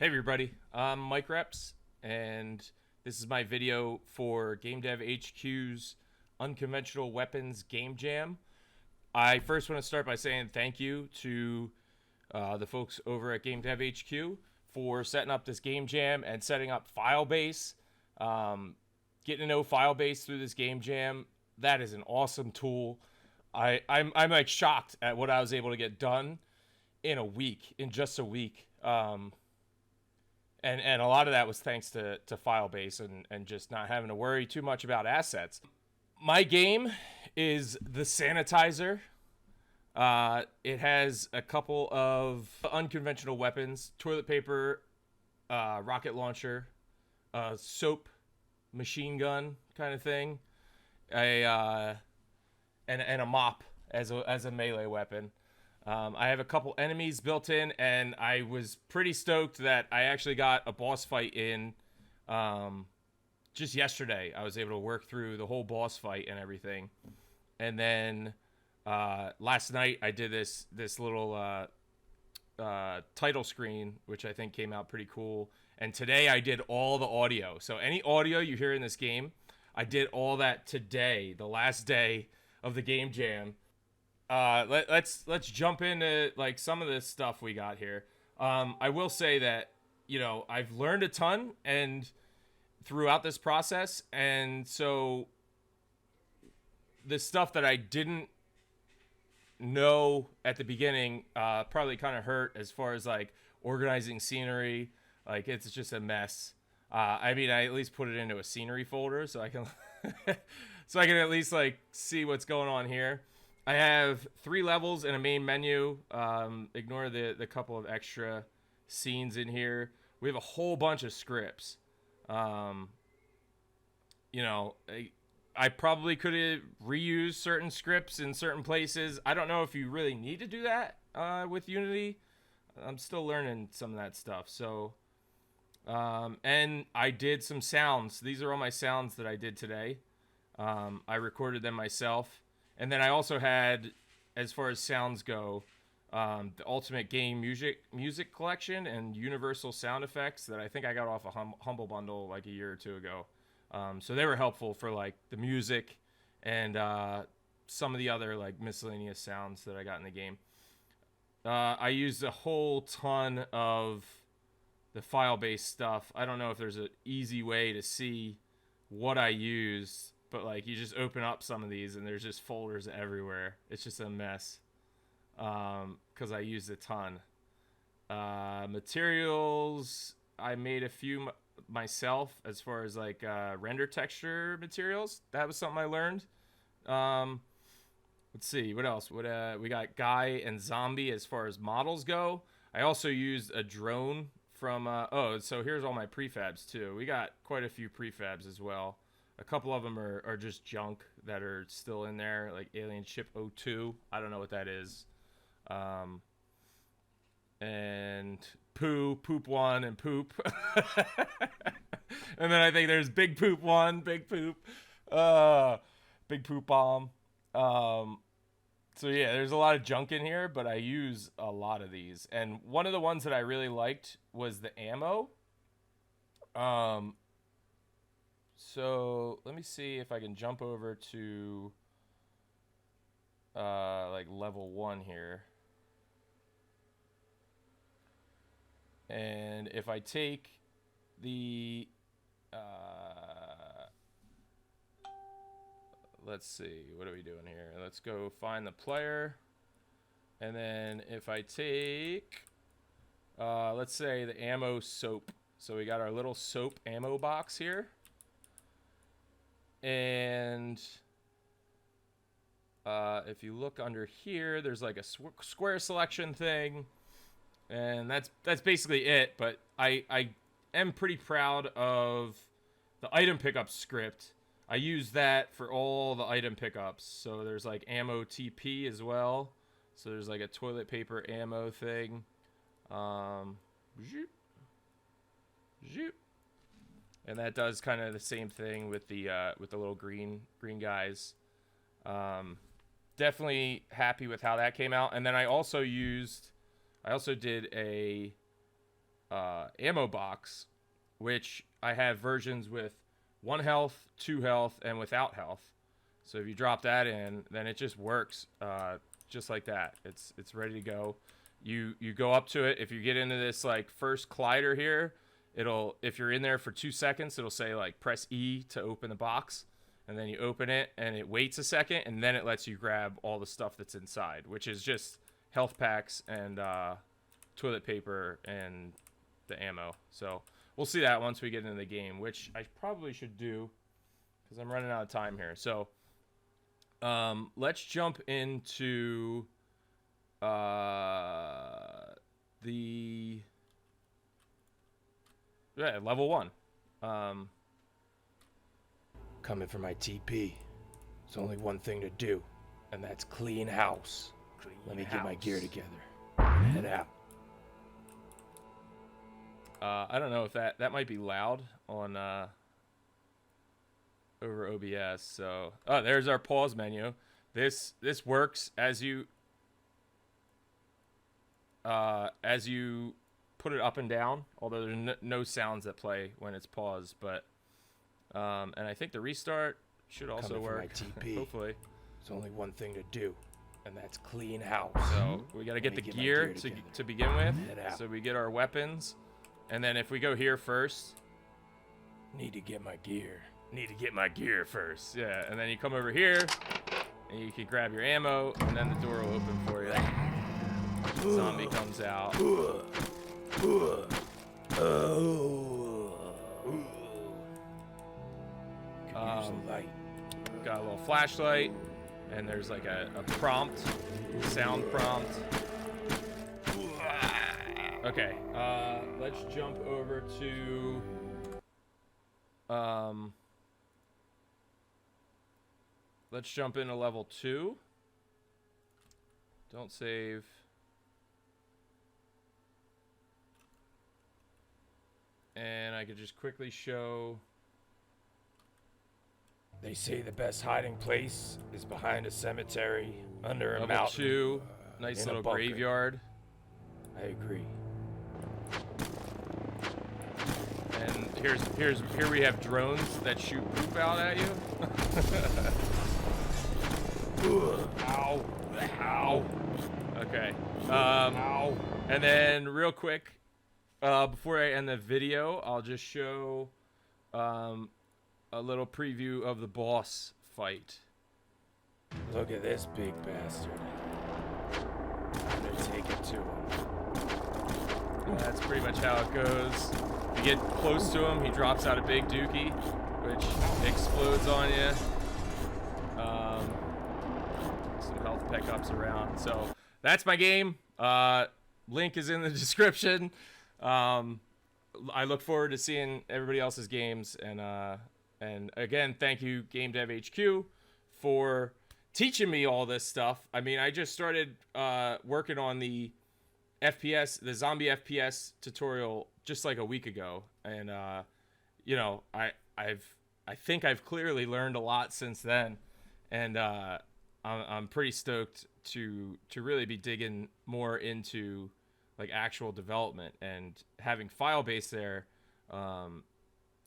Hey everybody, I'm Micreps, and this is my video for GameDevHQ's Unconventional Weapons Game Jam. I first want to start by saying thank you to the folks over at GameDevHQ for setting up this game jam and setting up Filebase. Getting to know Filebase through this game jam, that is an awesome tool. I'm like shocked at what I was able to get done in just a week. And a lot of that was thanks to Filebase and just not having to worry too much about assets. My game is the Sanitizer. It has a couple of unconventional weapons: toilet paper, rocket launcher, soap, machine gun kind of thing, and a mop as a melee weapon. I have a couple enemies built in, and I was pretty stoked that I actually got a boss fight in just yesterday. I was able to work through the whole boss fight and everything. And then last night I did this little title screen, which I think came out pretty cool. And today I did all the audio. So any audio you hear in this game, I did all that today, the last day of the game jam. Let's jump into like some of this stuff we got here. I will say that I've learned a ton and throughout this process, and so the stuff that I didn't know at the beginning probably kind of hurt as far as like organizing scenery. Like it's just a mess. I mean, I at least put it into a scenery folder so I can so I can at least like see what's going on here. I have 3 levels and a main menu. Ignore the couple of extra scenes in here. We have a whole bunch of scripts. I probably could have reused certain scripts in certain places. I don't know if you really need to do that with Unity. I'm still learning some of that stuff. So, and I did some sounds. These are all my sounds that I did today. I recorded them myself. And then I also had, as far as sounds go, the Ultimate Game music collection and universal sound effects that I think I got off a Humble Bundle like a year or two ago. So they were helpful for like the music and some of the other like miscellaneous sounds that I got in the game. I used a whole ton of the file-based stuff. I don't know if there's an easy way to see what I used. But like you just open up some of these and there's just folders everywhere. It's just a mess because I used a ton. Materials, I made a few myself as far as like render texture materials. That was something I learned. Let's see, what else? We got guy and zombie as far as models go. I also used a drone from, so here's all my prefabs too. We got quite a few prefabs as well. A couple of them are just junk that are still in there, like Alien Ship 02. I don't know what that is. And Poop 1, and Poop. And then I think there's Big Poop 1, Big Poop. Big Poop Bomb. So yeah, there's a lot of junk in here, but I use a lot of these. And one of the ones that I really liked was the ammo. So let me see if I can jump over to like level 1 here. And if I take the let's see, what are we doing here? Let's go find the player. And then if I take let's say the ammo soap. So we got our little soap ammo box here. And if you look under here, there's like a square selection thing, and that's basically it. But I am pretty proud of the item pickup script. I use that for all the item pickups. So there's like ammo TP as well. So there's like a toilet paper ammo thing. Zoop. Zoop. And that does kind of the same thing with the little green guys. Definitely happy with how that came out. And then I also did a ammo box, which I have versions with 1 health, 2 health, and without health. So if you drop that in, then it just works just like that. It's ready to go. You go up to it. If you get into this like first collider here, if you're in there for 2 seconds, it'll say like press E to open the box, and then you open it and it waits a second, and then it lets you grab all the stuff that's inside, which is just health packs and toilet paper and the ammo. So we'll see that once we get into the game, which I probably should do because I'm running out of time here. So let's jump into level 1. Coming for my TP. There's only one thing to do, and that's clean house. Let me get my gear together and head out. I don't know if that might be loud on over OBS. So there's our pause menu. This works as you put it up and down, although there's no sounds that play when it's paused. But and I think the restart should also work. Hopefully. There's only one thing to do, and that's clean house. So we got to get the gear to begin with. So we get our weapons, and then if we go here first, need to get my gear. Need to get my gear first. Yeah, and then you come over here, and you can grab your ammo, and then the door will open for you. Zombie comes out. Got a little flashlight, and there's like a prompt, sound prompt. Okay, let's jump over to let's jump into level 2. Don't save. And I could just quickly show. They say the best hiding place is behind a cemetery, under a level mountain. 2, nice little graveyard. I agree. And here we have drones that shoot poop out at you. Ow. Ow. Okay. Ow. And then real quick, before I end the video, I'll just show a little preview of the boss fight. Look at this big bastard. I'm gonna take it to him. That's pretty much how it goes. You get close to him, he drops out a big dookie, which explodes on you. Some health pickups around. So that's my game. Link is in the description. I look forward to seeing everybody else's games, and again, thank you GameDevHQ for teaching me all this stuff. I mean, I just started working on the zombie FPS tutorial just like a week ago, and you know, I think I've clearly learned a lot since then, and I'm pretty stoked to really be digging more into like actual development, and having Filebase there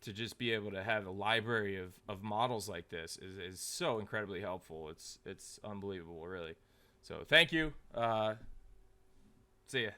to just be able to have a library of models like this is so incredibly helpful. It's unbelievable, really. So thank you. See ya.